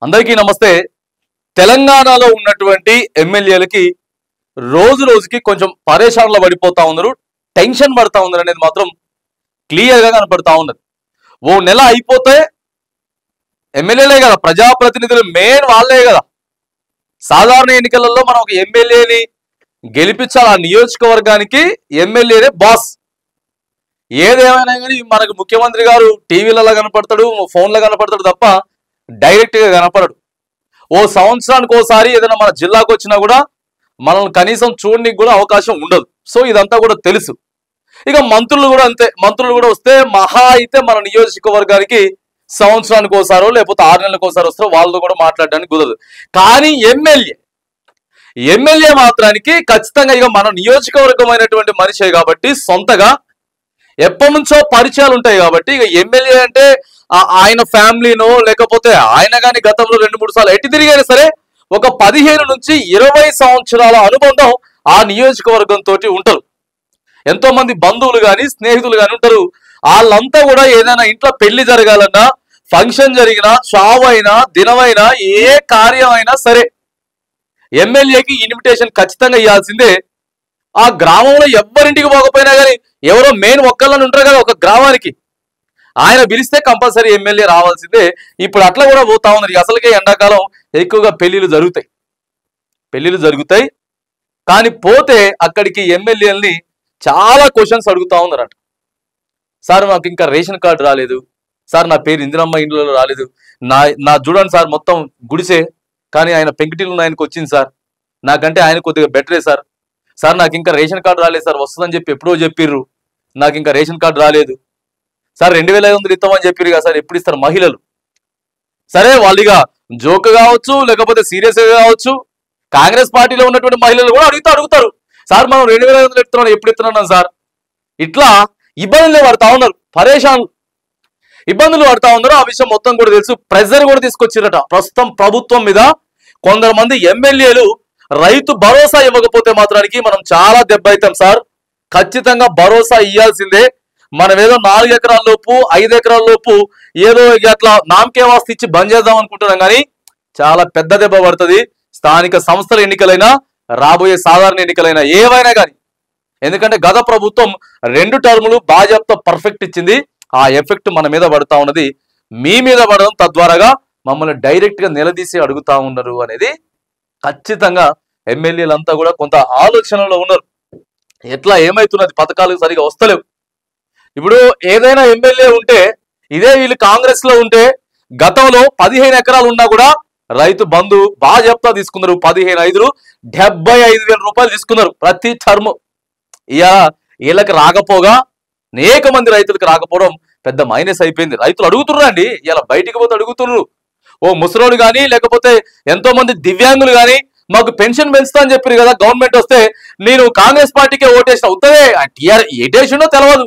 అందరికీ నమస్తే. తెలంగాణలో ఉన్నటువంటి ఎమ్మెల్యేలకి రోజు రోజుకి కొంచెం పరేషాన్లో పడిపోతా ఉన్నారు, టెన్షన్ పడతా ఉన్నారు అనేది మాత్రం క్లియర్గా కనపడతా ఉన్నది. ఓ నెల అయిపోతే ఎమ్మెల్యేలే కదా, ప్రజాప్రతినిధులు మెయిన్ వాళ్ళే కదా. సాధారణ ఎన్నికలలో మనం ఒక ఎమ్మెల్యేని గెలిపించాలి, ఆ నియోజకవర్గానికి ఎమ్మెల్యేనే బాస్. ఏదేమైనా కానీ మనకు ముఖ్యమంత్రి గారు టీవీలలో కనపడతాడు, ఫోన్లో కనపడతాడు తప్ప డైరెక్ట్గా కనపడడు. ఓ సంవత్సరానికి ఒకసారి ఏదైనా మన జిల్లాకు వచ్చినా కూడా మనల్ని కనీసం చూడడానికి కూడా అవకాశం ఉండదు. సో ఇదంతా కూడా తెలుసు. ఇక మంత్రులు కూడా అంతే, మంత్రులు కూడా వస్తే మహా అయితే మన నియోజకవర్గానికి సంవత్సరానికి ఒకసారో లేకపోతే 6 నెలలకు ఒకసారి వస్తారో, వాళ్ళతో కూడా మాట్లాడడానికి కుదరదు. కానీ ఎమ్మెల్యే మాత్రానికి ఖచ్చితంగా ఇక మన నియోజకవర్గమైనటువంటి మనిషే కాబట్టి, సొంతగా ఎప్పటి నుంచో పరిచయాలు ఉంటాయి కాబట్టి, ఇక ఎమ్మెల్యే అంటే ఆయన ఫ్యామిలీనో లేకపోతే ఆయన కానీ గతంలో 2-3 సార్లు ఎటు తిరిగైనా సరే ఒక 15 నుంచి 20 సంవత్సరాల అనుబంధం ఆ నియోజకవర్గంతో ఉంటారు. ఎంతో మంది బంధువులు కానీ స్నేహితులు కానీ ఉంటారు. వాళ్ళంతా కూడా ఏదైనా ఇంట్లో పెళ్లి జరగాలన్నా, ఫంక్షన్ జరిగినా, చావైనా, దినమైనా, ఏ కార్యం అయినా సరే ఎమ్మెల్యేకి ఇన్విటేషన్ ఖచ్చితంగా ఇవ్వాల్సిందే. ఆ గ్రామంలో ఎవరింటికి పోకపోయినా కానీ ఎవరో మెయిన్ ఒక్కళ్ళని ఉంటారు కదా ఒక గ్రామానికి, ఆయన పిలిస్తే కంపల్సరీ ఎమ్మెల్యే రావాల్సిందే. ఇప్పుడు అట్లా కూడా పోతా ఉన్నారు. అసలుకే ఎండాకాలం ఎక్కువగా పెళ్లిళ్ళు జరుగుతాయి. కానీ పోతే అక్కడికి ఎమ్మెల్యేలని చాలా క్వశ్చన్స్ అడుగుతా ఉన్నారట. సార్ నాకు ఇంకా రేషన్ కార్డు రాలేదు, సార్ నా పేరు ఇందిరమ్మ ఇండ్లలో రాలేదు, నా చూడండి సార్ మొత్తం గుడిసే, కానీ ఆయన పెంకుటిల్లు ఆయనకు వచ్చింది సార్, నాకంటే ఆయన కొద్దిగా బెటరే సార్. సార్ నాకు ఇంకా రేషన్ కార్డు రాలేదు సార్, వస్తుందని చెప్పి ఎప్పుడో చెప్పిర్రు, నాకు ఇంకా రేషన్ కార్డు రాలేదు సార్. 2500 ఇస్తామని చెప్పారు కదా సార్, ఎప్పుడు ఇస్తారు మహిళలు? సరే వాళ్ళు ఇక జోక్ కావచ్చు లేకపోతే సీరియస్ గా కావచ్చు, కాంగ్రెస్ పార్టీలో ఉన్నటువంటి మహిళలు కూడా అడుగుతారు, సార్ మనం 2500 ఇస్తున్నాం, ఎప్పుడు ఇస్తున్నాం సార్. ఇట్లా ఇబ్బందులు పడతా ఉన్నారు, ఇబ్బందులు పడతా ఉన్నారు. ఆ విషయం మొత్తం కూడా తెలుసు. ప్రెజర్ కూడా తీసుకొచ్చిరట ప్రస్తుతం ప్రభుత్వం మీద. కొందరు ఎమ్మెల్యేలు రైతు భరోసా ఇవ్వకపోతే మాత్రానికి మనం చాలా దెబ్బ అవుతాం సార్, ఖచ్చితంగా భరోసా ఇవ్వాల్సిందే. మనం ఏదో 4 ఎకరాల లోపు 5 ఎకరాల లోపు ఏదో అట్లా నామకే వాస్తు ఇచ్చి బంద్ చేద్దాం అనుకుంటున్నాం, కానీ చాలా పెద్ద దెబ్బ పడుతుంది. స్థానిక సంస్థల ఎన్నికలైనా, రాబోయే సాధారణ ఎన్నికలైనా, ఏవైనా కానీ. ఎందుకంటే గత ప్రభుత్వం 2 టర్ములు బాజాప్తో పర్ఫెక్ట్ ఇచ్చింది. ఆ ఎఫెక్ట్ మన మీద పడుతూ ఉన్నది, మీ మీద పడడం, తద్వారాగా మమ్మల్ని డైరెక్ట్ గా నిలదీసి అడుగుతా ఉన్నారు అనేది ఖచ్చితంగా ఎమ్మెల్యేలంతా కూడా కొంత ఆలోచనలో ఉన్నారు. ఎట్లా ఏమైతున్నది, పథకాలు సరిగా వస్తలేవు. ఇప్పుడు ఏదైనా ఎమ్మెల్యే ఉంటే, ఇదే వీళ్ళు కాంగ్రెస్ లో ఉంటే గతంలో 15 ఎకరాలు ఉన్నా కూడా రైతు బంధు బాగా చెప్తా తీసుకున్నారు. 15/5 75,000 రూపాయలు తీసుకున్నారు ప్రతి టర్మ్. వీళ్ళకి రాకపోగా అనేక మంది రైతులకు రాకపోవడం పెద్ద మైనస్ అయిపోయింది. రైతులు అడుగుతున్నారండి, ఇలా బయటికి పోతే అడుగుతున్నారు. ఓ ముసలోడు కానీ లేకపోతే ఎంతో మంది దివ్యాంగులు కానీ మాకు పెన్షన్ పెంచుతా అని చెప్పారు కదా గవర్నమెంట్ వస్తే, నేను కాంగ్రెస్ పార్టీకే ఓటేసిన. ఉత్తరే ఎటేసిండో తెలియదు,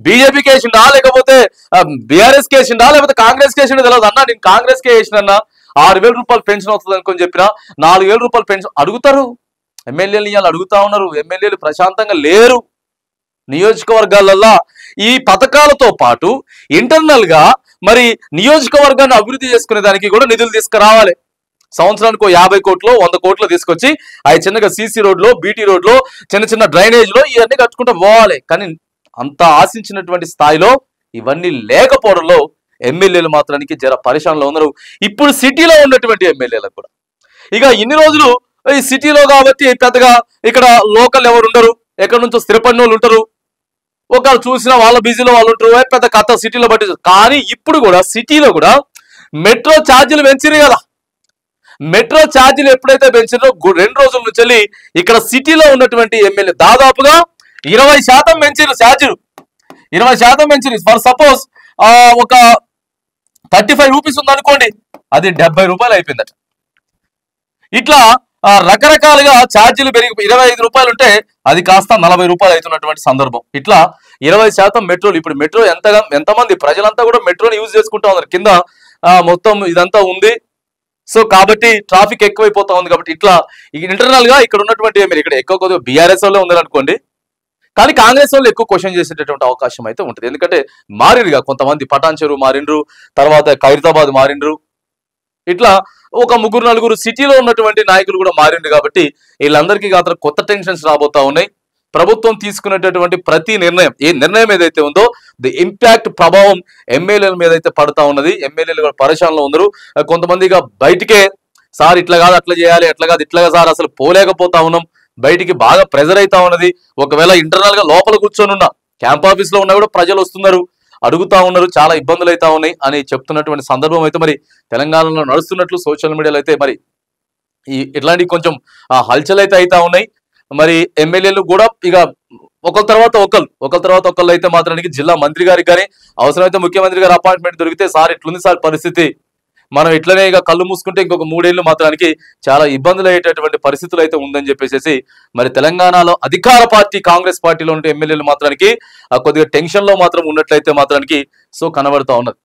బీజేపీకి వేసిండా లేకపోతే బీఆర్ఎస్ కి వేసిండా లేకపోతే కాంగ్రెస్ కి వేసిండో తెలియదు. అన్నా నేను కాంగ్రెస్ కే వేసిన, 6,000 రూపాయలు పెన్షన్ వస్తుంది అనుకొని చెప్పిన, 4,000 రూపాయలు పెన్షన్ అడుగుతారు. ఎమ్మెల్యేలు ఇవాళ అడుగుతా ఉన్నారు. ఎమ్మెల్యేలు ప్రశాంతంగా లేరు నియోజకవర్గాలల్లో. ఈ పథకాలతో పాటు ఇంటర్నల్ గా మరి నియోజకవర్గాన్ని అభివృద్ధి చేసుకునే దానికి కూడా నిధులు తీసుకురావాలి. సంవత్సరానికి 50 కోట్లు 100 కోట్లు తీసుకొచ్చి అవి చిన్నగా సీసీ రోడ్లో, బీటీ రోడ్లో, చిన్న డ్రైనేజ్ లో ఇవన్నీ కట్టుకుంటూ పోవాలి. కానీ అంత ఆశించినటువంటి స్థాయిలో ఇవన్నీ లేకపోవడంలో ఎమ్మెల్యేలు మాత్రానికి జర పరిశానలో ఉన్నారు. ఇప్పుడు సిటీలో ఉన్నటువంటి ఎమ్మెల్యేలకు కూడా ఇక ఇన్ని రోజులు ఈ సిటీలో కాబట్టి పెద్దగా ఇక్కడ లోకల్ ఎవరు ఉండరు, ఎక్కడి నుంచో స్థిరపడిన వాళ్ళు ఉంటారు, ఒకరు చూసినా వాళ్ళ బిజీలో వాళ్ళు ఉంటారు, పెద్ద కథ సిటీలో బట్టి. కానీ ఇప్పుడు కూడా సిటీలో కూడా మెట్రో ఛార్జీలు పెంచిరు కదా. మెట్రో ఛార్జీలు ఎప్పుడైతే పెంచారో 2 రోజుల నుంచి ఇక్కడ సిటీలో ఉన్నటువంటి ఎమ్మెల్యే దాదాపుగా 20% పెంచారు ఛార్జీలు. 20% పెంచారు. ఫర్ సపోజ్ ఒక 35 రూపీస్ ఉందనుకోండి, అది 70 రూపాయలు అయిపోయిందట. ఇట్లా రకరకాలుగా ఛార్జీలు పెరిగి 25 రూపాయలు ఉంటే అది కాస్త 40 రూపాయలు అవుతున్నటువంటి సందర్భం. ఇట్లా 20% మెట్రోలు. ఇప్పుడు మెట్రో ఎంతమంది ప్రజలంతా కూడా మెట్రోని యూజ్ చేసుకుంటా ఉన్నారు. కింద మొత్తం ఇదంతా ఉంది. సో కాబట్టి ట్రాఫిక్ ఎక్కువైపోతా ఉంది. కాబట్టి ఇట్లా ఇంటర్నల్ గా ఇక్కడ ఉన్నటువంటి ఇక్కడ ఎక్కువ కొద్దిగా బీఆర్ఎస్ వాళ్ళే ఉందనుకోండి, కానీ కాంగ్రెస్ వాళ్ళు ఎక్కువ క్వశ్చన్ చేసేటటువంటి అవకాశం అయితే ఉంటుంది. ఎందుకంటే మారిండ్రుగా కొంతమంది, పటాన్ చెరువు మారిండ్రు, తర్వాత ఖైరతాబాద్ మారిండ్రు, ఇట్లా ఒక ముగ్గురు నలుగురు సిటీలో ఉన్నటువంటి నాయకులు కూడా మారింది కాబట్టి వీళ్ళందరికీ మాత్రం కొత్త టెన్షన్స్ రాబోతా ఉన్నాయి. ప్రభుత్వం తీసుకునేటటువంటి ప్రతి నిర్ణయం, ఏ నిర్ణయం ఏదైతే ఉందో ది ఇంపాక్ట్ ప్రభావం ఎమ్మెల్యేల మీద అయితే పడతా ఉన్నది. ఎమ్మెల్యేలు కూడా పరేషాన్లో ఉన్నారు. కొంతమందిగా బయటికే సార్ ఇట్లా కాదు అట్లా చేయాలి, ఎట్లా కాదు ఇట్లా సార్ అసలు పోలేకపోతా ఉన్నాం, బయటికి బాగా ప్రెజర్ అవుతా ఉన్నది. ఒకవేళ ఇంటర్నల్ గా లోపల కూర్చొని ఉన్నా, క్యాంప్ ఆఫీస్ లో ఉన్నా కూడా ప్రజలు వస్తున్నారు, అడుగుతా ఉన్నారు, చాలా ఇబ్బందులు అవుతా ఉన్నాయి అని చెప్తున్నటువంటి సందర్భం అయితే మరి తెలంగాణలో నడుస్తున్నట్లు సోషల్ మీడియాలో అయితే మరి ఇట్లాంటి కొంచెం హల్చల్ అయితే అవుతా ఉన్నాయి. మరి ఎమ్మెల్యేలు కూడా ఇక ఒకరి తర్వాత ఒకళ్ళు అయితే మాత్రానికి జిల్లా మంత్రి గారికి కానీ అవసరమైతే ముఖ్యమంత్రి గారి అపాయింట్మెంట్ దొరికితే సార్ ఇట్లుంది సార్ పరిస్థితి, మనం ఇట్లనే ఇక కళ్ళు మూసుకుంటే ఇంకొక 3 ఏళ్ళు మాత్రానికి చాలా ఇబ్బందులు అయ్యేటటువంటి పరిస్థితులు అయితే ఉందని చెప్పేసి మరి తెలంగాణలో అధికార పార్టీ కాంగ్రెస్ పార్టీలో ఉండే ఎమ్మెల్యేలు మాత్రానికి కొద్దిగా టెన్షన్ లో మాత్రం ఉన్నట్లయితే మాత్రానికి సో కనబడతా ఉన్నది.